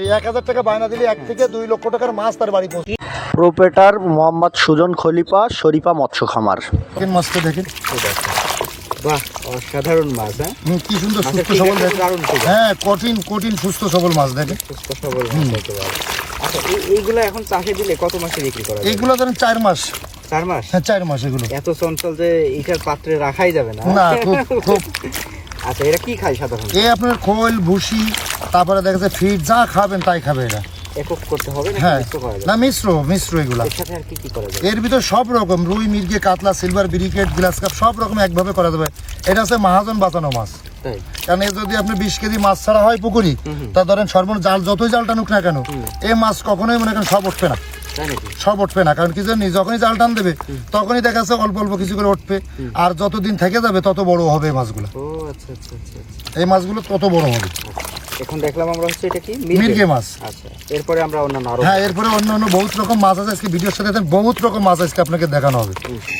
1000 টাকা বায়না দিলে 1 থেকে 2 লক্ষ টাকার মাছ তার বাড়ি পৌঁছে। প্রোপেটার মোহাম্মদ সুজন খলিফা, শরীফা মৎস্য খামার। মাছটা দেখেন, বাহ, অসাধারণ মাছ। কি সুন্দর সুস্থ সবল দেখেন। হ্যাঁ, কঠিন সুস্থ সবল মাছ দেখেন, সুস্থ সবল মাছ। আচ্ছা, এইগুলো এখন চাষে দিলে কত মাসে বিক্রি করা যায়? এইগুলো ধরেন 4 মাস। 4 মাস? হ্যাঁ, 4 মাস। এগুলো এত চঞ্চল যে এইটার পাত্রে রাখাই যাবে না। না, খুব। আচ্ছা, এরা কি খায় সাধারণত? এই আপনার খোল ভুসি, তারপরে দেখা যায় ফিড, যা খাবেন তাই খাবে এরা। একক করতে হবে না? হ্যাঁ, মিশ্র করা যায়? না, মিশ্র এগুলা। এর সাথে আর কি করা যায়? এর ভিতর সব রকম রুই, মির্গে, কাতলা, সিলভার, ব্রিকেট, গ্লাস কাপ সব রকম একভাবে করা যাবে। এটা হচ্ছে মহাজন বাঁচানো মাছ। তাই? কারণ এর যদি আপনি 20 কেজি মাছ ছাড়া হয় পুকুরি, তা ধরেন সর্বনিম্ন জাল যতই জাল টানুক না কেন, এই মাছ কখনোই মনে করেন সব উঠবে না। তাই নাকি? সব উঠবে না, কারণ কি জানি, যখনই জাল টান দেবে তখনই দেখা যাচ্ছে অল্প অল্প কিছু করে উঠবে। আর যতদিন থেকে যাবে তত বড় হবে এই মাছগুলো। ও আচ্ছা আচ্ছা আচ্ছা। এই মাছগুলো তত বড় হবে। এখন দেখলাম আমরা হচ্ছে এটা কি মির্গে মাছ। আচ্ছা, এরপরে আমরা অন্যান্য আরো। হ্যাঁ, এরপরে অন্য বহুত রকম মাছ আছে। আজকে ভিডিওর সাথে বহুত রকম মাছ আজকে আপনাকে দেখানো হবে।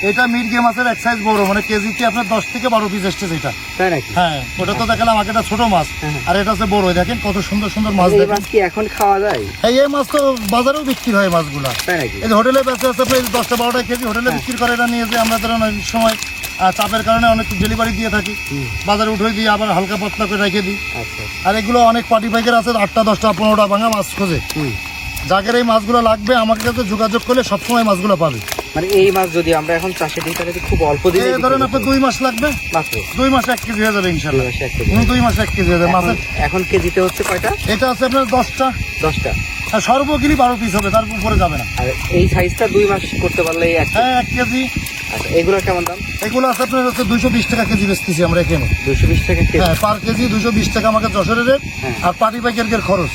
এটা মির্গে মাছের এক সাইজ বড়, মানে কেজিতে আপনার 10 থেকে 12 পিস এসছে এটা। তাই নাকি? হ্যাঁ, ওটা তো দেখালাম আগে, এটা ছোট মাছ, আর এটা হচ্ছে বড়। দেখেন কত সুন্দর সুন্দর মাছ। এই দেখেন, মাছ কি এখন খাওয়া যায়? এই মাছ তো বাজারেও বিক্রি হয় মাছগুলা। তাই নাকি? এই হোটেলে বেঁচে আছে আপনার 10-12 কেজি হোটেলে বিক্রি করে। এটা নিয়ে যে আমরা ধরেন অনেক সময় চাপের কারণে অনেক ডেলিভারি দিয়ে থাকি, বাজারে উঠে দিয়ে আবার হালকা পাতলা করে রেখে দিই। আচ্ছা। আর এগুলো অনেক পার্টি পাইকার আছে, 8টা 10টা 15টা ভাঙা মাছ খোঁজে। যাদের এই মাছগুলো লাগবে আমাকে কাছে যোগাযোগ করলে সবসময় মাছগুলো পাবে। মানে এই মাছ যদি আমরা এখন চাষে দিই তাহলে খুব অল্প দিনে ধরেন আপনার 2 মাস লাগবে, মাত্র 2 মাসে 1 কেজি হয়ে যাবে ইনশাল্লাহ। 2 মাসে 1 কেজি হয়ে যাবে মাছের। এখন কেজিতে হচ্ছে কয়টা? এটা আছে আপনার 10টা। 10টা। আর সর্বকিরি 12 পিস হবে, তার উপরে যাবে না। আর এই সাইজটা 2 মাস করতে পারলে হ্যাঁ, 1 কেজি। আচ্ছা, এগুলো কেমন দাম? এগুলো আছে আপনার হচ্ছে 220 টাকা কেজি বেচতেছি আমরা এখানে। 220 টাকা কেজি? হ্যাঁ, পার কেজি 220 টাকা আমাকে যশোরের রেট। আর পার্টি পাইকারদের খরচ।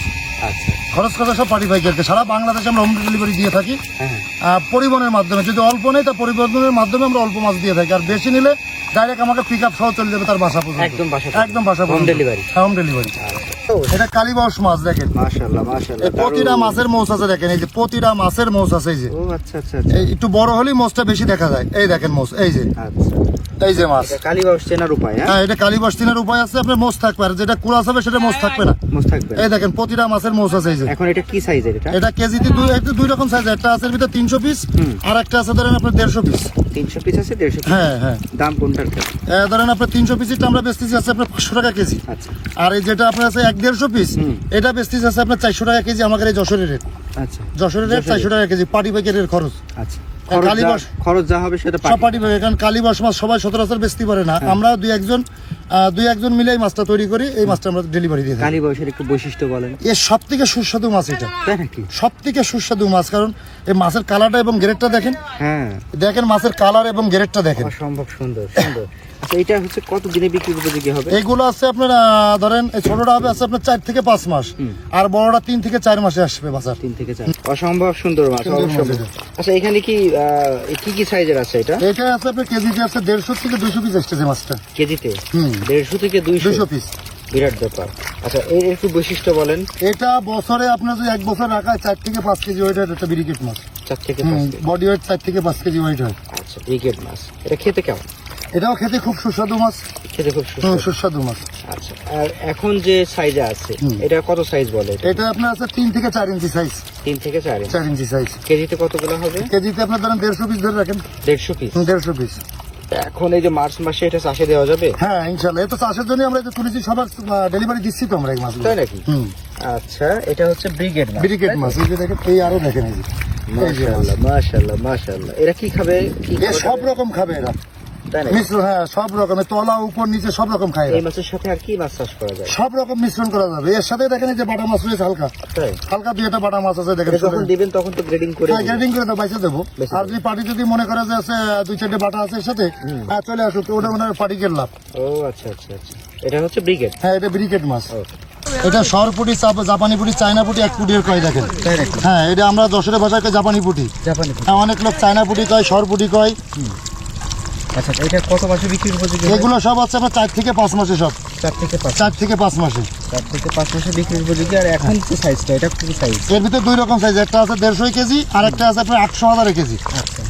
আচ্ছা, খরচ কথা সব পার্টি পাইকারকে। সারা বাংলাদেশে আমরা হোম ডেলিভারি দিয়ে থাকি। পরিবহনের মাধ্যমে, যদি অল্প নেই তা পরিবহনের মাধ্যমে আমরা অল্প মাছ দিয়ে থাকি। আর বেশি নিলে ডাইরেক্ট আমাকে পিক আপ সহ চলে যাবে তার বাসা পর্যন্ত। একদম বাসা পর্যন্ত হোম ডেলিভারি। Home delivery. এটা কালীবাউস মাছ দেখেন। মাশাআল্লাহ মাশাআল্লাহ। প্রতিটা মাছের মোষ আছে দেখেন, এই যে প্রতিটা মাছের মোষ আছে। এই যে ও আচ্ছা আচ্ছা। এই একটু বড় হলেই মোষটা বেশি দেখা যায়। এই দেখেন মোষ, এই যে। আচ্ছা, এই যে মাছ। এটা কালীবাউস চেনার উপায়? হ্যাঁ, এটা কালীবাউস চেনার উপায় আছে। আপনার মোষ থাকবে, আর যেটা কুড়াস হবে সেটা মোষ থাকবে না। মোষ থাকবে। এই দেখেন প্রতিটা মাছের মোষ আছে। এই যে। এখন এটা কি সাইজের? এটা কেজিতে দুই রকম সাইজ। একটা আছে ভিতরে 300 পিস, আর একটা আছে ধরেন আপনার 150 পিস। 300 পিস আছে, 150 পিস? হ্যাঁ। দাম কোনটার কেমন? ধরেন আপনার 300 পিসটা আমরা বেচতেছি আছে আপনার 500 টাকা কেজি। আচ্ছা। আর এই যেটা আপনার আছে 150 পিস, এটা বেচতেছি আছে আপনার 400 টাকা কেজি। আমাদের এই যশোরের রেট। আচ্ছা, যশোরের রেট 400 টাকা কেজি, পার্টি পাইকারের খরচ। আচ্ছা, খরচ যা হবে সেটা সব পার্টি পাইকার। কারণ কালীবাউস মাছ সবাই সচরাচর বেচতে পারে না। আমরা দুই একজন মিলে এই মাছটা তৈরি করি, এই মাছটা আমরা ডেলিভারি দিই। কালীবাউসের একটু বৈশিষ্ট্য বলেন। এর সব থেকে সুস্বাদু মাছ এটা। তাই নাকি? সব থেকে সুস্বাদু মাছ, কারণ এই মাছের কালারটা এবং গ্রেডটা দেখেন। হ্যাঁ, দেখেন মাছের কালার এবং গ্রেডটা দেখেন, অসম্ভব সুন্দর সুন্দর। আচ্ছা, এটা হচ্ছে কত দিনে বিক্রির উপযোগী হবে? এগুলো আছে আপনার ধরেন এই ছোটটা হবে আছে আপনার 4 থেকে 5 মাস, আর বড়টা 3 থেকে 4 মাসে আসবে বাজার। 3 থেকে 4। অসম্ভব সুন্দর মাছ। আচ্ছা, এখানে কি কি সাইজের আছে? এটা আছে আপনার কেজিতে আছে 150 থেকে 200 পিস আসছে মাছটা। কেজিতে 150 থেকে 200 পিস। বিরাট ব্যাপার। আচ্ছা, এর একটু বৈশিষ্ট্য বলেন। এটা বছরে আপনার যদি 1 বছর রাখা 4 থেকে 5 কেজি ওয়েট হয়। একটা ব্রিকেট মাছ 4 থেকে 5 বডি ওয়েট 4 থেকে 5 কেজি ওয়েট হয়। আচ্ছা, ব্রিগেড মাছ। এটা খেতে কেমন? এটাও খেতে খুব সুস্বাদু মাছ। খেতে খুব সুস্বাদু মাছ। আচ্ছা, আর এখন যে সাইজে আছে এটা কত সাইজ বলে? এটা আপনার আছে 3 থেকে 4 ইঞ্চি সাইজ। 3 থেকে 4 ইঞ্চি। 4 ইঞ্চি সাইজ। কেজিতে কতগুলো হবে? কেজিতে আপনার ধরেন 150 পিস ধরে রাখেন। 150 পিস? 150 পিস। এখন এই যে মার্চ মাসে এটা চাষে দেওয়া যাবে? হ্যাঁ, ইনশাআল্লাহ। এটা চাষের জন্য আমরা তুলেছি, সবার ডেলিভারি দিচ্ছি তো আমরা এই মাছগুলো। তাই নাকি? আচ্ছা, এটা হচ্ছে ব্রিগেড মাছ। ব্রিগেড মাছ। এই যে দেখেন, এই আরো দেখেন, এই যে মাশাআল্লাহ মাশাআল্লাহ মাশাআল্লাহ। এরা কি খাবে? সব রকম খাবে এরা। তাই না? মিশ্র, হ্যাঁ, সব রকমের তলা উপর নিচে সব রকম খায়। এই মাছের সাথে আর কি মাছ চাষ করা যায়? সব রকম মিশ্রণ করা যাবে। এর সাথে দেখেন এই যে বাটা মাছ রয়েছে হালকা। তাই? হালকা 2টা বাটা মাছ আছে দেখেন। যখন দিবেন তখন তো গ্রেডিং করে? হ্যাঁ, গ্রেডিং করে দাও, বাইসে দেবো। আর যদি পার্টি যদি মনে করে যে আছে 2-4টে বাটা আছে এর সাথে, চলে আসুক, ওটা মনে হয় পার্টিকের লাভ। ও আচ্ছা আচ্ছা আচ্ছা। এটা হচ্ছে ব্রিগেড? হ্যাঁ, এটা ব্রিকেট মাছ। এটা সরপুটি, জাপানি পুটি, চায়না পুটি, 1 পুটির কয় দেখেন। হ্যাঁ, এটা আমরা যশোরের ভাষায় কয় জাপানি পুটি। অনেক লোক চায়না পুটি কয়, সরপুটি কয়। আচ্ছা, এটা কত মাসে বিক্রির উপযোগী? এগুলো সব আছে আপনার 4 থেকে 5 মাসে। সব 4 থেকে 5? 4 থেকে 5 মাসে। 4 থেকে 5 মাসে বিক্রির উপযোগী। আর এখন যে সাইজটা, এটা কি সাইজ? এর ভিতরে 2 রকম সাইজ। একটা আছে 150 কেজি, আর একটা আছে আপনার 800,000 কেজি। আচ্ছা,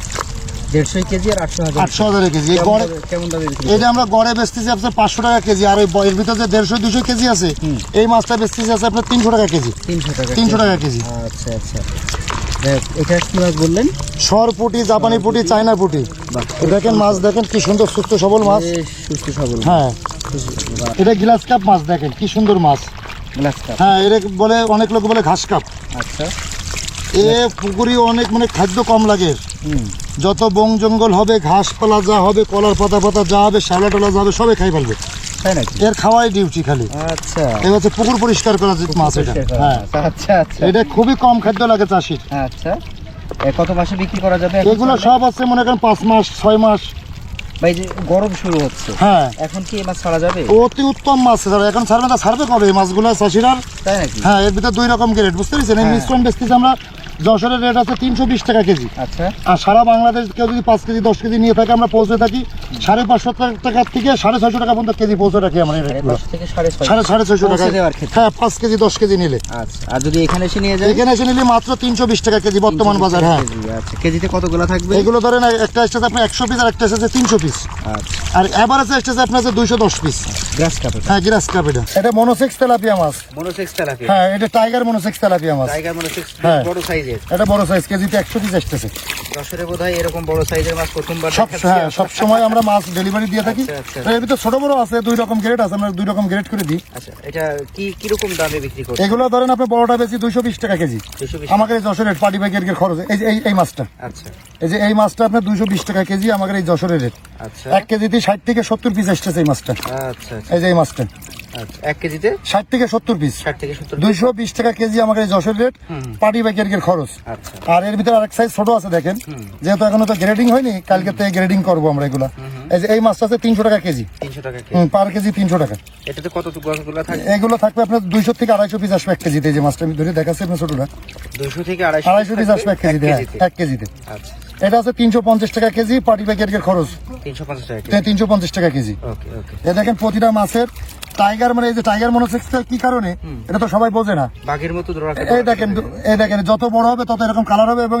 150 কেজি আর 800 800 কেজি। এই গড়ে কেমন দামে বিক্রি এটা আমরা গড়ে বেচতেছি আপনার 500 টাকা কেজি, আর ওই এর ভিতরে যে 150-200 কেজি আছে এই মাছটা বেচতেছি আছে আপনার 300 টাকা কেজি। 300 টাকা 300 টাকা কেজি। আচ্ছা আচ্ছা, দেখ এটা কি মাছ বললেন? সর পুঁটি, জাপানি পুঁটি, চায়না পুঁটি। দেখেন মাছ দেখেন কি সুন্দর সুস্থ সবল মাছ। বেশ সুস্থ সবল। হ্যাঁ, এটা গ্লাস কাপ মাছ, দেখেন কি সুন্দর মাছ। Glass cup. হ্যাঁ, এর বলে অনেক লোক বলে ঘাস কাপ। আচ্ছা, এ পুকুরি অনেক মানে খাদ্য কম লাগে। যত বন জঙ্গল হবে, ঘাসপালা যা হবে, কলার পাতা পাতা যা হবে, শ্যাওলা টোলা যা হবে, সবে খাই ফেলবে। তাই নাকি? এর খাওয়াই ডিউটি খালি। আচ্ছা, এই হচ্ছে পুকুর পরিষ্কার করা যে মাছ এটা। হ্যাঁ, আচ্ছা আচ্ছা এটা খুবই কম খাদ্য লাগে চাষির। আচ্ছা। কত মাসে বিক্রি করা যাবে? এগুলো সব আছে মনে করেন 5 মাস 6 মাস। ভাই যে গরম শুরু হচ্ছে, হ্যাঁ, এখন কি এই মাছ ছাড়া যাবে? অতি উত্তম মাছ ছাড়া এখন ছাড়বে না, ছাড়বে কবে এই মাছগুলো চাষিরা? তাই নাকি? হ্যাঁ, এর ভিতরে 2 রকম গ্রেড, বুঝতে পেরেছেন? এই মিশ্রণ বেচতেছি আমরা, যশোরের রেট আছে 320 টাকা কেজি। আচ্ছা, আর সারা বাংলাদেশ কেউ যদি 5 কেজি 10 কেজি নিয়ে থাকে আমরা পৌঁছে থাকি 550 টাকা থেকে 650 টাকা পর্যন্ত কেজি পৌঁছে রাখি আমরা। এই রেটগুলো 5 থেকে 650 650 টাকা। পৌঁছে দেওয়ার ক্ষেত্রে? হ্যাঁ, 5 কেজি 10 কেজি নিলে। আচ্ছা, আর যদি এখানে এসে নিয়ে যায়? এখানে এসে নিলে মাত্র 320 টাকা কেজি বর্তমান বাজার। হ্যাঁ, আচ্ছা, কেজিতে কতগুলো থাকবে? এগুলো ধরেন একটা এসেছে আপনার 100 পিস, আর একটা এসেছে 300 পিস। আচ্ছা, আর এভারেজ এসেছে আপনার 210 পিস। Grass carp. হ্যাঁ, গ্রাস কাপ। এটা মনোসেক্স তেলাপিয়া মাছ। Monosex tilapia. হ্যাঁ, এটা টাইগার মনোসেক্স তেলাপিয়া মাছ। টাইগার মনোসেক্স হ্যাঁ। বড় সাইজের। এটা বড় সাইজ, কেজিতে 100 পিস আসতেছে। যশোরে বোধহয় এরকম বড় সাইজের মাছ প্রথমবার সব দেখাচ্ছি। হ্যাঁ, সব সময় আমরা মাছ ডেলিভারি দিয়ে থাকি। আচ্ছা, আচ্ছা। তো এর ভিতরে ছোট বড় আছে, 2 রকম গ্রেড আছে, আমরা 2 রকম গ্রেড করে দিই। আচ্ছা, এটা কি রকম দামে বিক্রি করছেন? এগুলো ধরেন আপনি বড়টা বেশি 220 টাকা কেজি। 220 আমাদের এই যশোরের পার্টি ব্যাগের খরচ এই যে এই মাছটা, আচ্ছা এই যে এই মাছটা আপনার 220 টাকা কেজি আমাদের এই যশোরের রেট। আচ্ছা 1 কেজিতে 60 থেকে 70 পিস আসতেছে এই মাছটা। আচ্ছা এই যে এই মাছটা আচ্ছা, 1 কেজিতে 60 থেকে 70 পিস, 60 থেকে 70। 220 টাকা কেজি আমাদের এই যশোর রেট, পার্টি ব্যাগের খরচ। আচ্ছা, আর এর ভিতরে আরেক সাইজ ছোট আছে দেখেন, যেহেতু এখনো তো গ্রেডিং হয়নি, কালকে থেকে গ্রেডিং করবো আমরা এগুলা। এই যে এই মাছটা আছে 300 টাকা কেজি। 300 টাকা কেজি। পার কেজি 300 টাকা। এটাতে কতটুকু গছগুলো থাকবে? এগুলো থাকবে আপনার 200 থেকে 250 পিস আসবে 1 কেজিতে। এই যে মাছটা আমি ধরে দেখাচ্ছি আপনার ছোটটা, 200 থেকে 250 250 পিস আসবে 1 কেজিতে। হ্যাঁ, 1 কেজিতে। আচ্ছা, এটা আছে 350 টাকা কেজি, পার্টি ব্যাগের খরচ 350 টাকা কেজি। 350 টাকা কেজি। ওকে ওকে। এ দেখেন প্রতিটা মাছের টাইগার, মানে এই যে টাইগার মনোসেক্সটা কি কারণে, এটা তো সবাই বোঝে না। বাঘের মতো ধরে রাখতে এই দেখেন, এই দেখেন যত বড় হবে তত এরকম কালার হবে, এবং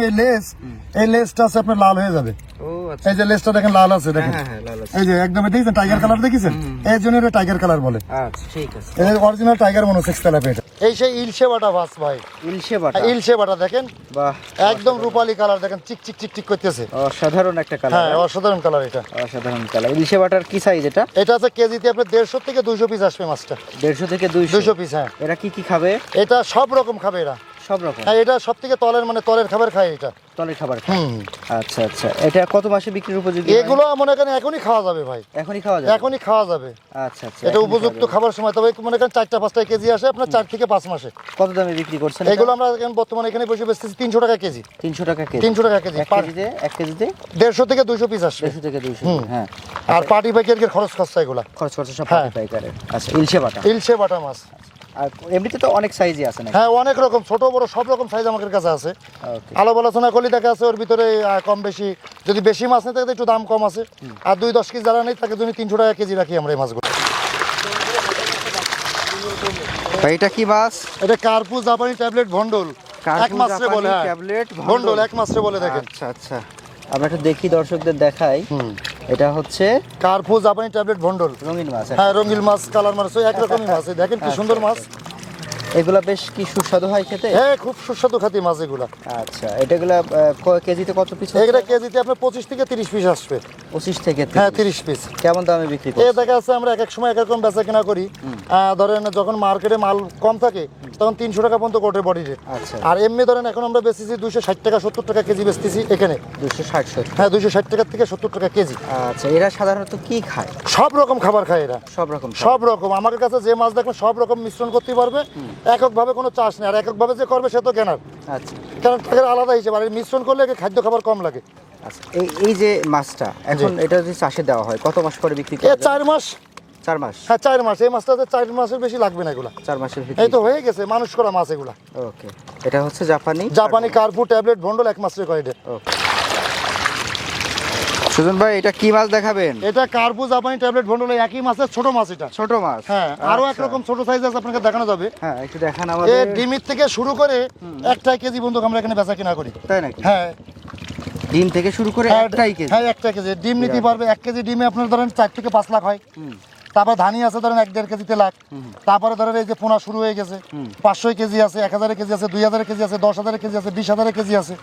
এই লেসটা আছে আপনার লাল হয়ে যাবে। ও আচ্ছা, এই যে লেসটা দেখেন লাল আছে, দেখেন হ্যাঁ হ্যাঁ, লাল আছে। এই যে একদম দেখেছেন টাইগার কালার দেখেছেন, এই জন্য এটা টাইগার কালার বলে। আচ্ছা, ঠিক আছে। এটা অরিজিনাল টাইগার মনোসেক্স তেলাপিয়া। এটা এই সেই ইলশে বাটা মাছ ভাই, ইলশে বাটা। ইলশে বাটা দেখেন, বাহ, একদম রূপালী কালার, দেখেন চিক চিক চিক চিক করতেছে। অসাধারণ একটা কালার। হ্যাঁ, অসাধারণ কালার এটা। অসাধারণ কালার। ইলশে বাটার কি সাইজ এটা? এটা আছে কেজিতে আপনার 150 থেকে 200 পিস আসবে মাছটা। 150 থেকে 200 200 পিস। হ্যাঁ, এরা কি খাবে? এটা সব রকম খাবে এরা। সব রকম? হ্যাঁ, এটা সব থেকে তলের খাবার খায় এটা। তলের খাবার খায়? হুম। আচ্ছা আচ্ছা, এটা কত মাসে বিক্রির উপযোগী? এগুলো মনে করেন এখনই খাওয়া যাবে ভাই, এখনই খাওয়া যাবে? এখনই খাওয়া যাবে। আচ্ছা আচ্ছা, এটা এখনই উপযুক্ত খাওয়া খাবার সময়, তবে মনে করেন 4টা-5টা কেজি আসে আপনার 4 থেকে 5 মাসে। যাবে। কত দামে বিক্রি করছেন এটা? এগুলো আমরা এখন বর্তমানে এখানে বসে বেচতেছি 300 টাকা কেজি। 300 টাকা কেজি? 300 টাকা কেজি। 1 কেজিতে 150 থেকে 200 পিস আসবে। 150 থেকে 200। হ্যাঁ, আর পার্টি ব্যাগের খরচ খরচা এগুলা। খরচ খরচ সব হ্যাঁ। পাইকারের। আচ্ছা, ইলশে বাটা। ইলশে বাটা মাছ। আর এমনিতে তো অনেক সাইজই আছে নাকি? হ্যাঁ, অনেক রকম ছোট বড় সব রকম সাইজ আমাদের কাছে আছে। ওকে। আলাপ আলোচনা করলে দেখা আছে ওর ভিতরে কম বেশি, যদি বেশি মাছ নেই থাকে একটু দাম কম আছে। আর 2-10 কেজি যারা নেই তাকে জন্য 300 টাকা কেজি রাখি আমরা এই মাছগুলো। ভাই এটা কি মাছ? এটা কার্পু জাপানি ট্যাবলেট ভন্ডল, এক মাত্রে বলে। হ্যাঁ, ট্যাবলেট ভন্ডল এক মাত্রে বলে দেখেন। আচ্ছা আচ্ছা, আমরা একটু দেখি, দর্শকদের দেখাই। এটা হচ্ছে কার্পু জাপানি ট্যাবলেট ভন্ডল। রঙিন মাছ। হ্যাঁ, রঙিল মাছ, কালার মাছ, ওই একরকমই মাছ। এই দেখেন কি সুন্দর মাছ। এগুলা বেশ কি সুস্বাদু হয় খেতে? হ্যাঁ, খুব সুস্বাদু খাতি মাছ এগুলা। আচ্ছা, এটাগুলা কেজিতে কত পিস? এগুলা কেজিতে আপনার 25 থেকে 30 পিস আসবে। 25 থেকে 30? হ্যাঁ, 30 পিস। কেমন দামে বিক্রি এ করছেন? দেখা যাচ্ছে আমরা এক এক সময় এক এক রকম বেচা কেনা করি। ধরেন যখন মার্কেটে মাল কম থাকে তখন 300 টাকা পর্যন্ত কোটে বডি রেট। আচ্ছা, আর এমনি ধরেন এখন আমরা বেচতেছি 260 টাকা 70 টাকা কেজি বেচতেছি এখানে। 260? হ্যাঁ, 260 টাকা থেকে 70 টাকা কেজি। আচ্ছা, এরা সাধারণত কি খায়? সব রকম খাবার খায় এরা, সব রকম খায়? সব রকম। আমার কাছে যে মাছ দেখবেন সব রকম মিশ্রণ করতে পারবে, এককভাবে কোনো চাষ নেই। আর এককভাবে যে করবে সে তো কেনার, আচ্ছা কারণ তাদের আলাদা হিসেবে। আর এই মিশ্রণ করলে একে খাদ্য খাবার কম লাগে। আচ্ছা, এই যে মাছটা এখন এটা যদি চাষে দেওয়া হয় কত মাস পরে বিক্রি এ করা যায়? 4 মাস। 4 মাস? হ্যাঁ, 4 মাস। এই মাছটাতে 4 মাসের বেশি লাগবে না এগুলা। 4 মাসের ভিতরে? এই তো হয়ে গেছে মানুষ করা মাছ এগুলা। ওকে, এটা হচ্ছে জাপানি কার্পু ট্যাবলেট ভন্ডল এক মাসের কয়েডে। ওকে। সুজন ভাই, এটা কি মাছ দেখাবেন? এটা কার্পু জাপানি ট্যাবলেট ভন্ডল, একই মাছের ছোট মাছ এটা। ছোট মাছ? হ্যাঁ, আরো আচ্ছা। একরকম ছোট সাইজ আছে, আপনাকে দেখানো যাবে। হ্যাঁ, একটু দেখান এ আমাদের। ডিমির থেকে শুরু করে 1 কেজি বন্ধু আমরা এখানে বেচা কিনা করি। তাই নাকি? হ্যাঁ, ডিম থেকে শুরু করে একটাই কেজি? হ্যাঁ, 1 কেজি ডিম নিতে পারবে। 1 কেজি ডিমে আপনার ধরেন 4 থেকে 5 লাখ হয়। তারপর ধানি আছে ধরেন 1-1.5 কেজিতে লাখ। তারপরে ধরেন এই যে পোনা শুরু হয়ে গেছে, 500 কেজি আছে, 1000 কেজি আছে, 2000 কেজি আছে, 10,000 কেজি আছে, 20,000 কেজি আছে।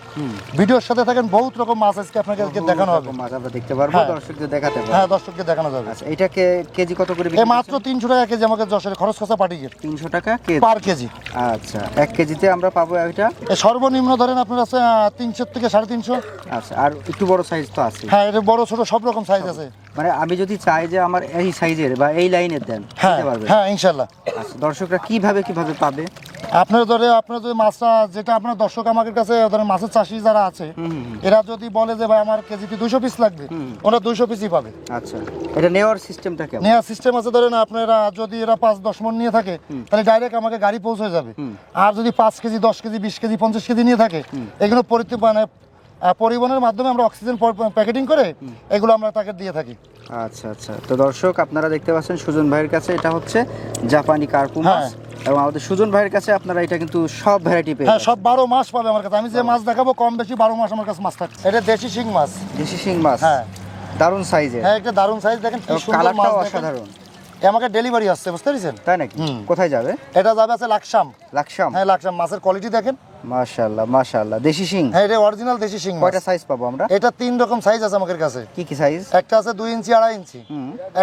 ভিডিওর সাথে থাকেন, বহুত রকম মাছ আজকে আপনাকে দেখানো হবে। মাছ আমরা দেখতে পারবো, হ্যাঁ। দর্শকদের দেখাতে পারবো। হ্যাঁ, দর্শককে দেখানো যাবে। আচ্ছা, এটাকে কেজি কত করে এই বিক্রি মাত্র 300 টাকা কেজি আমাকে যশোরে খরচ খরচা পাঠিয়ে 300 টাকা কেজি পার কেজি। আচ্ছা, 1 কেজিতে আমরা পাবো এটা। এই সর্বনিম্ন ধরেন আপনার আছে 300 থেকে 350। আচ্ছা, আর একটু বড় সাইজ তো আছে? হ্যাঁ, এটা বড় ছোট সব রকম সাইজ আছে। মানে আমি যদি চাই যে আমার এই সাইজের বা এই লাইনের দেন, হ্যাঁ দিতে পারবেন? হ্যাঁ, ইনশাল্লাহ। আচ্ছা, দর্শকরা কিভাবে পাবে? আপনার যদি মাছটা যেটা আপনার দর্শক আমাদের কাছে ধরেন মাছের চাষি যারা আছে, এরা যদি বলে যে ভাই আমার কেজিতে 200 পিস লাগবে, ওরা 200 পিসই পাবে। আচ্ছা, এটা নেওয়ার সিস্টেমটা কেমন? নেওয়ার সিস্টেম আছে ধরেন আপনারা যদি এরা 5-10 মণ নিয়ে থাকে তাহলে ডাইরেক্ট আমাকে গাড়ি পৌঁছে যাবে। আর যদি 5 কেজি 10 কেজি 20 কেজি 50 কেজি নিয়ে থাকে, এগুলো পরিবহনের মাধ্যমে আমরা অক্সিজেন প্যাকেটিং করে এগুলো আমরা তাকে দিয়ে থাকি। আচ্ছা আচ্ছা, তো দর্শক আপনারা দেখতে পাচ্ছেন সুজন ভাইয়ের কাছে এটা হচ্ছে জাপানি কার্পু মাছ, এবং আমাদের সুজন ভাইয়ের কাছে আপনারা এটা কিন্তু সব ভ্যারাইটি পেয়ে হ্যাঁ, সব 12 মাস পাবে আমার কাছে। আমি যে মাছ দেখাবো কম বেশি 12 মাস আমার কাছে মাছ থাকে। এটা দেশি শিং মাছ। দেশি শিং মাছ? হ্যাঁ, দারুণ সাইজের। হ্যাঁ, একটা দারুণ সাইজ দেখেন, কি সুন্দর মাছ কালারটাও দেখেন। অসাধারণ। আমাকে ডেলিভারি আসছে, বুঝতে পেরেছেন? তাই নাকি? কোথায় যাবে এটা যাবে আছে লাকসাম। লাকসাম? হ্যাঁ, লাকসাম। মাছের কোয়ালিটি দেখেন, মাশাআল্লাহ মাশাআল্লাহ। দেশি শিং? হ্যাঁ, এটা অরিজিনাল দেশি শিং মাছ। কয়টা সাইজ পাবো আমরা? এটা 3 রকম সাইজ আছে আমাদের কাছে। কি কি সাইজ? একটা আছে 2 ইঞ্চি 2.5 ইঞ্চি,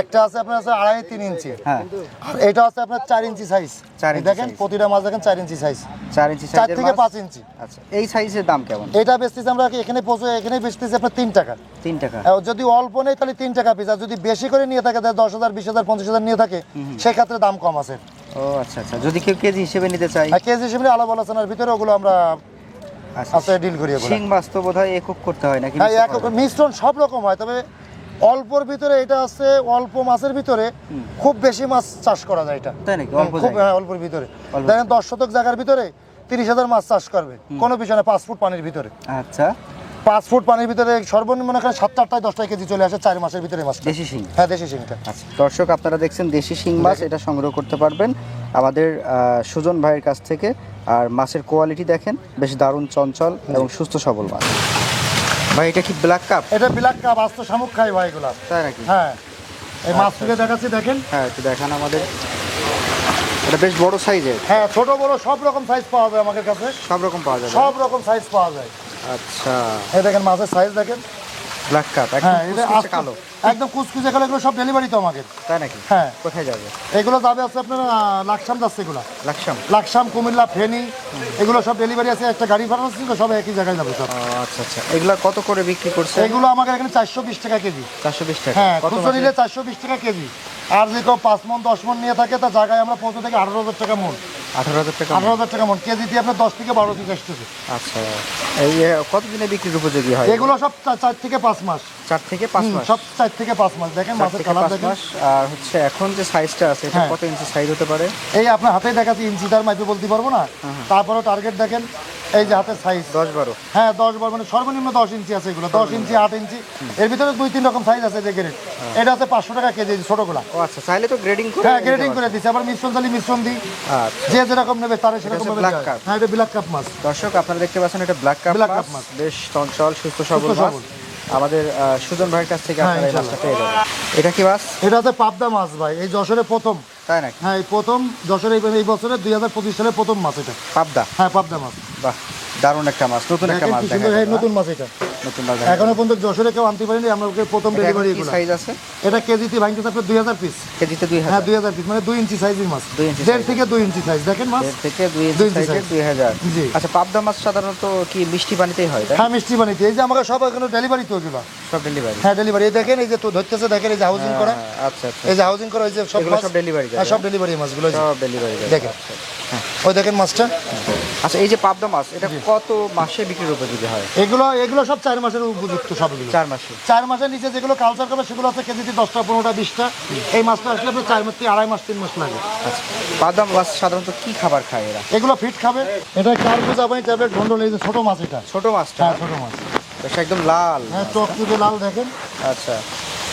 একটা আছে আপনার আছে 2.5-3 ইঞ্চি, হ্যাঁ, আর এটা আছে আপনার 4 ইঞ্চি সাইজ। 4 ইঞ্চি দেখেন size। প্রতিটা মাছ দেখেন 4 ইঞ্চি সাইজ, 4 ইঞ্চি 4 সাইজের থেকে মাছ। 5 ইঞ্চি। আচ্ছা, এই সাইজের দাম কেমন? এটা বেচতেছি আমরা এখানে পৌঁছে, এখানে বেচতেছি আপনার 3 টাকা। 3 টাকা? যদি অল্প নেই তাহলে 3 টাকা পিস, আর যদি বেশি করে নিয়ে থাকে 10,000 20,000 50,000 নিয়ে থাকে, সেক্ষেত্রে দাম কম আছে। ও আচ্ছা আচ্ছা, যদি কেউ কেজি হিসেবে নিতে চাই? আর কেজি হিসেবে আলাপ আলোচনার ভিতরে ওগুলো আমরা আচ্ছা, ডিল করি। শিং মাছ তো বোধহয় একক করতে হয় নাকি? হ্যাঁ, মিশ্রণ সব রকম হয়, তবে অল্পর ভিতরে এটা আছে, অল্প মাছের ভিতরে খুব বেশি মাছ চাষ করা যায়। এটা তাই নাকি? অল্প খুব, জায়গায়? হ্যাঁ, অল্পের ভিতরে দেখেন 10 শতক জায়গার ভিতরে 30,000 মাছ চাষ করবে কোনো বিষয় না, 5 ফুট পানির ভিতরে। আচ্ছা, 5 ফুট পানির ভিতরে সর্বনিম্ন এখানে 7-8টায় 10টায় কেজি চলে আসে 4 মাসের ভিতরে মাছ। দেশি শিং? হ্যাঁ, দেশি শিংটা। আচ্ছা, দর্শক আপনারা দেখছেন দেশি শিং মাছ, এটা সংগ্রহ করতে পারবেন আমাদের সুজন ভাইয়ের কাছ থেকে। আর মাছের কোয়ালিটি দেখেন, বেশ দারুণ চঞ্চল এবং সুস্থ সবল মাছ। ভাই এটা কি ব্ল্যাক কাপ? এটা ব্ল্যাক কাপ, আস্ত শামুক খাই ভাই এগুলা। তাই নাকি? হ্যাঁ, এই মাছ তুলে দেখাচ্ছি দেখেন। হ্যাঁ, একটু দেখান আমাদের। এটা বেশ বড় সাইজের? হ্যাঁ, ছোট বড় সব রকম সাইজ পাওয়া যায় আমাদের কাছে। সব রকম পাওয়া যাবে? সব রকম সাইজ পাওয়া যায়। আচ্ছা, এই দেখেন মাছের সাইজ দেখেন। ব্ল্যাক কাপ হ্যাঁ, একদম এটা কুচকুচে কালো? একদম কুচকুচে কালো। এগুলো সব ডেলিভারি তো আমাদের। তাই নাকি? হ্যাঁ। কোথায় যাবে? এগুলো যাবে আছে আপনার লাকসাম যাচ্ছে এগুলো। লাকসাম? লাকসাম, কুমিল্লা, ফেনী, এগুলো সব ডেলিভারি আছে। একটা গাড়ি ভাড়া আছে, সব একই জায়গায় যাবে সব। ও আচ্ছা আচ্ছা, এগুলা কত করে বিক্রি করছে? এগুলো আমাদের এখানে 420 টাকা কেজি। 420 টাকা? হ্যাঁ, কত খুচরো মাসে? নিলে 420 টাকা কেজি। আর যে কেউ 5 মণ 10 মণ নিয়ে থাকে তার জায়গায় আমরা পৌঁছে থাকি 18,000 টাকা মণ। 18,000 টাকা? 18,000 টাকা মণ। কেজিতে আপনার 10 থেকে 12 পিস আসতেছে। আচ্ছা, এই কতদিনে বিক্রির উপযোগী হয়? এগুলো সব 4 থেকে 5 মাস। 4 থেকে 5 মাস? সব 4 থেকে 5 মাস। দেখেন 4 মাছের থেকে কালার 5 দেখেন। মাস। আর হচ্ছে এখন যে সাইজটা আছে এটা হ্যাঁ। কত ইঞ্চি সাইজ হতে পারে? এই আপনার হাতে দেখাচ্ছি, ইঞ্চি তার মাইপে বলতে পারবো না। তারপরে টার্গেট দেখেন, এই যে হাতের সাইজ 10-12? হ্যাঁ, 10-12 মানে সর্বনিম্ন 10 ইঞ্চি আছে এগুলো। 10 ইঞ্চি 8 ইঞ্চি, এর ভিতরে 2-3 রকম সাইজ আছে যে গ্রেড। এটা আছে 500 টাকা কেজি ছোটগুলা। ও আচ্ছা, চাইলে তো গ্রেডিং করে? হ্যাঁ, গ্রেডিং করে দিচ্ছি। আবার মিশ্রণ চালি মিশ্রণ দিই। আচ্ছা, যে যেরকম নেবে তারে সেরকম হচ্ছে ভাবে black দেওয়া হয়। carp। হ্যাঁ, এটা ব্ল্যাক কাপ মাছ। দর্শক আপনারা দেখতে পাচ্ছেন এটা ব্ল্যাক কাপ Black carp মাছ, মাছ। বেশ চঞ্চল সুস্থ সবল সুস্থ মাছ। সবল। আমাদের সুজন ভাইয়ের কাছ থেকে হ্যাঁ, আপনারা এই মাছটা পেয়ে যাবেন। এটা কি মাছ? এটা হচ্ছে পাবদা মাছ ভাই, এই যশোরে প্রথম। তাই নাকি? হ্যাঁ, এই প্রথম যশোরে এই বছরে 2025 সালে প্রথম মাছ এটা। পাবদা? হ্যাঁ, পাবদা মাছ। বাহ, দারুণ একটা মাছ, নতুন একটা দেখেন মাছ কি দেখা সুন্দর, গেল, এই নতুন মাছ এটা। নতুন মাছ দেখা এখনো গেল। পর্যন্ত যশোরে কেউ আনতে পারেনি, আমরা ওকে প্রথম এটা এখন ডেলিভারি কি এগুলো। সাইজ আছে? এটা কেজিতে ভাঙতেছে আপনার 2000 পিস। কেজিতে হ্যাঁ, 2000? 2000 পিস মানে 2 ইঞ্চি সাইজের মাছ। 2 ইঞ্চি 1.5 থেকে 2 ইঞ্চি সাইজ দেখেন মাছ। 1.5 থেকে 2 2 ইঞ্চি ইঞ্চি সাইজের size। 2000? জি। আচ্ছা, পাবদা মাছ সাধারণত কি মিষ্টি পানিতেই হয় তাই? হ্যাঁ, মিষ্টি বানিতে। এই যে আমাকে সব এখানে ডেলিভারি তো এগুলো। সব ডেলিভারি? হ্যাঁ, ডেলিভারি। এই দেখেন, এই যে তো ধরতেছে দেখেন, এই যে হাউজিং করা। আচ্ছা আচ্ছা, এই যে হাউজিং করা, এই যে সব এগুলো মাছ সব ডেলিভারি যায়? হ্যাঁ, সব ডেলিভারি মাছগুলো এই যে। সব ডেলিভারি যায়? দেখেন, ওই দেখেন মাছটা। আচ্ছা, এই যে পাবদা মাছ এটা কত মাসে বিক্রির উপযোগী হয়? এগুলো সব 4 মাসের উপযুক্ত সবগুলো। 4 মাসে? 4 মাসের নিচে যেগুলো কালচার করবে সেগুলো আছে কেজিতে 10টা 15টা 20টা। এই মাছটা আসলে আপনার 4 মাস থেকে 2.5 মাস 3 মাস লাগে। আচ্ছা, পাবদা মাছ সাধারণত কি খাবার খায় এরা? এগুলো ফিট খাবে। এটা কার্বুজা পানি ট্যাবলেট ঘন্ডল, এই যে ছোট মাছ এটা। ছোট মাছটা? হ্যাঁ, ছোট মাছ। বেশ একদম লাল। হ্যাঁ, চোখ চুপে লাল দেখেন। আচ্ছা,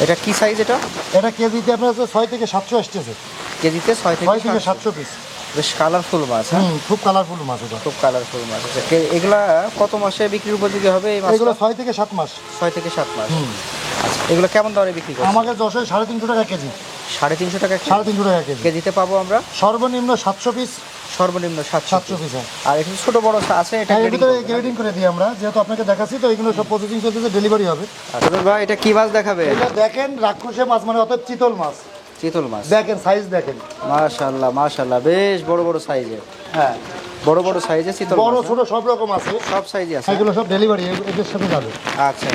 এটা কি সাইজ এটা? এটা কেজিতে আপনার 6 থেকে 700 আসতেছে। কেজিতে 6 6 থেকে থেকে 700 পিস। বেশ কালারফুল মাছ, হ্যাঁ? খুব কালারফুল মাছ এটা। খুব কালারফুল মাছ। আচ্ছা, এগুলা কত মাসে বিক্রির উপযোগী হবে এই মাছ? এগুলো 6 থেকে 7 মাস। 6 থেকে 7 মাস। আচ্ছা, এগুলো কেমন দরে বিক্রি করছেন? আমাকে যশোরে 350 টাকা কেজি। 350 টাকা 350 টাকা কেজি। কেজিতে পাবো আমরা? সর্বনিম্ন 700 পিস। সর্বনিম্ন 700 পিস। আর একটু ছোট বড় আছে, এটা এর ভিতরে গ্রেডিং করে দিই আমরা, যেহেতু আপনাকে দেখাচ্ছি তো এগুলো সব প্রসেসিং চলতেছে, ডেলিভারি হবে। আচ্ছা ভাই, এটা কি মাছ দেখাবে? এটা দেখেন রাক্ষসে মাছ, মানে অর্থাৎ চিতল মাছ। চিতল মাছ দেখেন সাইজ দেখেন, মাশাআল্লাহ মাশাআল্লাহ, বেশ বড় বড় সাইজের। হ্যাঁ বড় বড় সাইজের চিতল বড় মাছ, ছোট সব রকম আছে, সব সাইজই আছে। এগুলো সব ডেলিভারি এদের সাথে যাবে। আচ্ছা,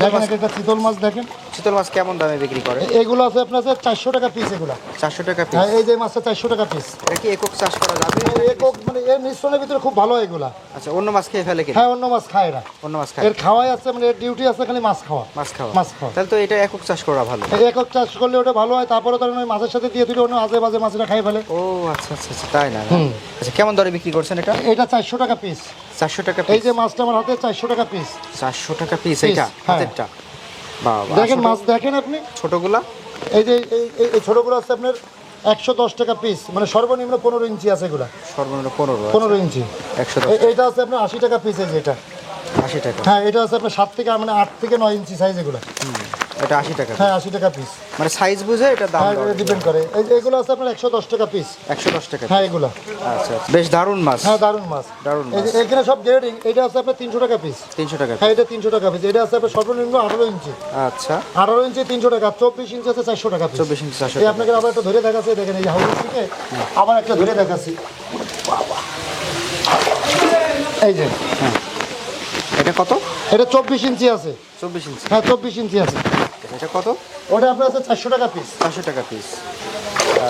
দেখেন একটা চিতল মাছ দেখেন। চিতল মাছ কেমন দামে বিক্রি করে? এগুলো আছে আপনার 400 টাকা পিস। এগুলো 400 টাকা পিস। হ্যাঁ, এই যে মাছটা 400 টাকা পিস। এটা কি একক চাষ করা যাবে? একক মানে এর মিশ্রণের ভিতরে খুব ভালো এগুলা। আচ্ছা, অন্য মাছ খেয়ে ফেলে কি? হ্যাঁ, অন্য মাছ খায় না, অন্য মাছ খায়। এর খাওয়াই আছে, মানে এর ডিউটি আছে খালি মাছ খাওয়া। মাছ খাওয়া। মাছ খাওয়া। তাহলে তো এটা একক চাষ করা ভালো। এই একক চাষ করলে ওটা ভালো হয়, তারপরে ধরেন ওই মাছের সাথে দিয়ে দিলে অন্য আজে বাজে মাছটা খাই ফেলে। ও আচ্ছা আচ্ছা আচ্ছা, তাই না? আচ্ছা, কেমন দরে বিক্রি করছেন এটা? এটা 400 টাকা পিস। 400 টাকা এই পিস। যে মাছটা আমার হাতে 400 টাকা পিস। 400 টাকা পিস এটা হ্যাঁ। হাতেরটা? বাবা, দেখেন মাছ দেখেন আপনি। ছোটগুলা? এই যে এই ছোটগুলো আছে আপনার 110 টাকা পিস, মানে সর্বনিম্ন 15 ইঞ্চি আছে এগুলা। সর্বনিম্ন 15 15 ইঞ্চি। 110। এটা আছে আপনার 80 টাকা পিস। এই যে এটা 80 টাকা। হ্যাঁ, এটা আছে আপনার 7 থেকে মানে 8 থেকে 9 ইঞ্চি সাইজ এগুলো। এটা 80 টাকা। হ্যাঁ, 80 টাকা পিস। মানে সাইজ বুঝে এটা দাম ডিপেন্ড করে। এগুলো আছে আপনার 110 টাকা পিস। 110 টাকা। হ্যাঁ, এগুলো আচ্ছা, বেশ দারুণ মাছ। হ্যাঁ, দারুণ মাছ। দারুণ এই যে মাছ। এখানে সব গ্রেডিং। এটা আছে আপনার 300 টাকা পিস। 300 টাকা। হ্যাঁ, এটা 300 টাকা পিস। এটা আছে আপনার সর্বনিম্ন 18 ইঞ্চি। আচ্ছা, 18 ইঞ্চি 300 টাকা। 24 ইঞ্চি আছে 400 টাকা পিস। 24 ইঞ্চি 400 এই টাকা। আপনাকে আবার একটা ধরে দেখাচ্ছি, দেখেন এই যে হাউস থেকে আবার একটা ধরে দেখাচ্ছি। এই যে এটা কত? এটা 24 ইঞ্চি আছে। 24 ইঞ্চি। হ্যাঁ, 24 ইঞ্চি আছে। এটা কত? ওটা আপনার আছে 400 টাকা পিস। 400 টাকা পিস।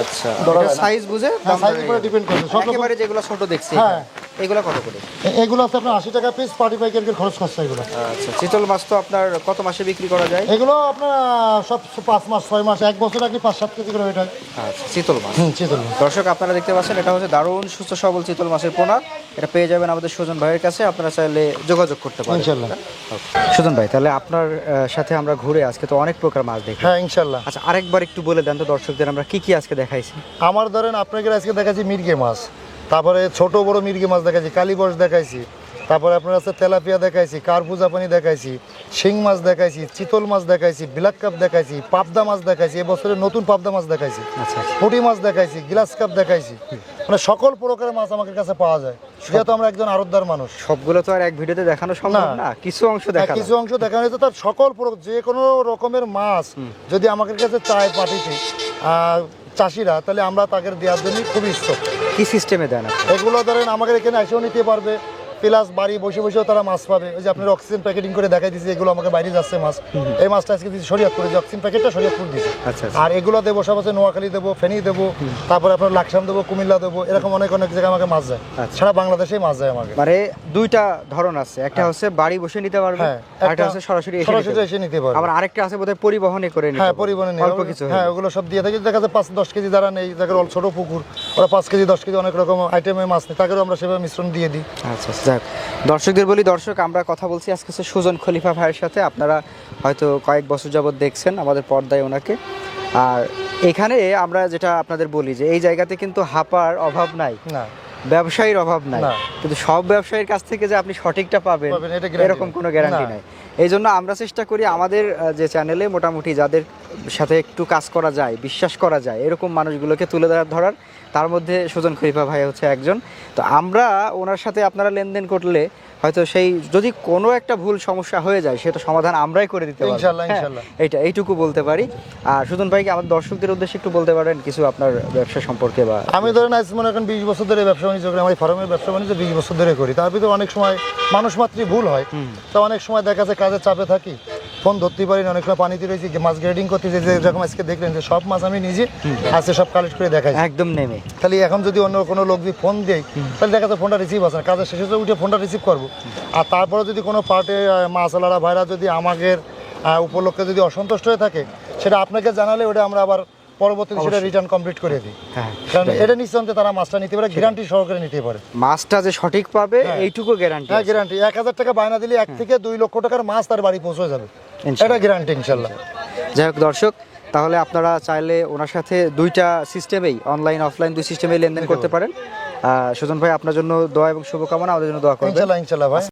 আচ্ছা, ধরা এটা যায় না। সাইজ বুঝে হ্যাঁ, দাম সাইজের উপরে ডিপেন্ড করে সব রকম। একেবারে যেগুলো ছোট দেখছি হ্যাঁ। এগুলো কত করে? এগুলো আছে আপনার 80 টাকা পিস। পার্টি পাইকারের খরচ খরচা এগুলো। আচ্ছা, চিতল মাছ তো আপনার কত মাসে বিক্রি করা যায়? এগুলো আপনার সব 5 মাস 6 মাস 1 বছর আগে 5-7 কেজি করে ওইটা। আচ্ছা, চিতল মাছ। চিতল মাছ। দর্শক আপনারা দেখতে পাচ্ছেন, এটা হচ্ছে দারুণ সুস্থ সবল চিতল মাছের পোনা। এটা পেয়ে যাবেন আমাদের সুজন ভাইয়ের কাছে, আপনারা চাইলে যোগাযোগ করতে পারেন ইনশাল্লাহ। সুজন ভাই, তাহলে আপনার সাথে আমরা ঘুরে আজকে তো অনেক প্রকার মাছ দেখি। হ্যাঁ, ইনশাল্লাহ। আচ্ছা, আরেকবার একটু বলে দেন তো দর্শকদের আমরা কি কি আজকে দেখাইছি। আমার ধরেন আপনাকে আজকে দেখাচ্ছি মির্গে মাছ, তারপরে ছোট বড় মির্গে মাছ দেখাচ্ছি, কালীবস দেখাইছি, তারপরে আপনার আছে তেলাপিয়া দেখাইছি, কার্পু জাপানি দেখাইছি, শিং মাছ দেখাইছি, চিতল মাছ দেখাইছি, ব্ল্যাক কাপ দেখাইছি, পাবদা মাছ দেখাইছি, এবছরের নতুন পাবদা মাছ দেখাইছি, আচ্ছা, পুঁটি মাছ দেখাইছি, গ্লাস কাপ দেখাইছি। মানে সকল প্রকারের মাছ আমাদের কাছে পাওয়া যায়, যেহেতু আমরা একজন আড়তদার মানুষ। সবগুলো তো আর এক ভিডিওতে দেখানো সম্ভব না, কিছু অংশ দেখা। কিছু অংশ দেখানো হয়েছে, তার সকল যে কোনো রকমের মাছ যদি আমাদের কাছে চায় পাঠিয়েছে চাষিরা, তাহলে আমরা তাদের দেওয়ার জন্য খুবই ইচ্ছুক। কি সিস্টেমে দেন আপনি? এগুলো ধরেন আমাদের এখানে এসেও নিতে পারবে, প্লাস বাড়ি বসে বসেও তারা মাছ পাবে। ওই যে আপনার অক্সিজেন প্যাকেটিং করে দেখাই দিয়েছি, এগুলো আমাকে বাইরে যাচ্ছে মাছ। এই মাছটা আজকে দিচ্ছি শরীয়তপুরে, যে অক্সিজেন প্যাকেটটা শরীয়তপুর দিয়েছে। আচ্ছা, আর এগুলো দেবো সব আছে নোয়াখালী দেবো, ফেনী দেবো, তারপরে আপনার লাকসাম দেবো, কুমিল্লা দেবো, এরকম অনেক অনেক জায়গায় আমাকে মাছ যায়। সারা বাংলাদেশেই মাছ যায় আমাকে। মানে দুইটা ধরন আছে, একটা হচ্ছে বাড়ি বসে নিতে পারবে, আরেকটা হচ্ছে সরাসরি এসে নিতে পারবে। আবার আরেকটা আছে বোধহয় পরিবহনে করে নিতে। হ্যাঁ, পরিবহনে নিয়ে অল্প কিছু। হ্যাঁ, ওগুলো সব দিয়ে থাকি। দেখা যায় 5-10 কেজি যারা নেই, যাদের ছোট পুকুর, ওরা 5 কেজি 10 কেজি অনেক রকম আইটেমের মাছ নেই, তাদেরও আমরা সেভাবে মিশ্রণ দিয়ে দিই। আচ্ছা, যাক, দর্শকদের বলি, দর্শক আমরা কথা বলছি আজকে হচ্ছে সুজন খলিফা ভাইয়ের সাথে। আপনারা হয়তো কয়েক বছর যাবত দেখছেন আমাদের পর্দায় ওনাকে। আর এখানে আমরা যেটা আপনাদের বলি যে এই জায়গাতে কিন্তু হাঁপার অভাব নাই, না ব্যবসায়ীর অভাব নাই, না। কিন্তু সব ব্যবসায়ীর কাছ থেকে যে আপনি সঠিকটা পাবেন এটা guarantee এরকম কোনো গ্যারান্টি না। নাই। এই জন্য আমরা চেষ্টা করি আমাদের যে চ্যানেলে মোটামুটি যাদের সাথে একটু কাজ করা যায়, বিশ্বাস করা যায়, এরকম মানুষগুলোকে তুলে ধরার। তার মধ্যে সুজন খলিফা ভাই হচ্ছে একজন। তো আমরা ওনার সাথে আপনারা লেনদেন করলে হয়তো সেই যদি কোনো একটা ভুল সমস্যা হয়ে যায়, সেটা সমাধান আমরাই করে দিতে পারি ইনশাআল্লাহ, ইনশাআল্লাহ। এইটুকু বলতে পারি। আর সুজন ভাইকে আমাদের দর্শকদের উদ্দেশ্যে একটু বলতে পারেন কিছু আপনার ব্যবসা সম্পর্কে। বা আমি ধরেন আজ মনে করেন 20 বছর ধরে ব্যবসা বাণিজ্য করি, আমার ফার্মের ব্যবসা বাণিজ্য 20 বছর ধরে করি। তার ভিতরে অনেক সময় মানুষ মাত্রই ভুল হয়, তো অনেক সময় দেখা যায় কাজের চাপে থাকি, ফোন ধরতে পারি না, অনেক সময় পানিতে রয়েছি, মাছ গ্রেডিং করতে যে যেরকম আজকে দেখলেন যে সব মাছ আমি নিজে আজকে সব কালেক্ট করে দেখাই একদম নেমে। খালি এখন যদি অন্য কোনো লোক যদি ফোন দেয়, তাহলে দেখা যায় ফোনটা রিসিভ আসে না, কাজের শেষে তো উঠে ফোনটা রিসিভ করবো। আর তারপরে যদি কোনো পার্টে মাছওয়ালারা ভাইরা যদি আমাদের উপলক্ষে যদি অসন্তুষ্ট হয়ে থাকে, সেটা আপনাকে জানালে ওটা আমরা আবার পরবর্তীতে সেটা রিটার্ন কমপ্লিট করে দিই। কারণ এটা নিঃসন্দেহে তারা মাছটা নিতে পারে, গ্যারান্টি সহকারে নিতে পারে। মাছটা যে সঠিক পাবে এইটুকু গ্যারান্টি। হ্যাঁ, গ্যারান্টি। 1000 টাকা বায়না দিলে 1 থেকে 2 লক্ষ টাকার মাছ তার বাড়ি পৌঁছে যাবে, এটা গ্যারান্টি ইনশাল্লাহ। যাই হোক দর্শক, তাহলে আপনারা চাইলে ওনার সাথে দুইটা সিস্টেমেই অনলাইন অফলাইন দুই সিস্টেমেই লেনদেন করতে পারেন। সুজন ভাই আপনার জন্য দোয়া এবং শুভকামনা, আমাদের জন্য দোয়া করবেন। ইনশাল্লাহ ভাই।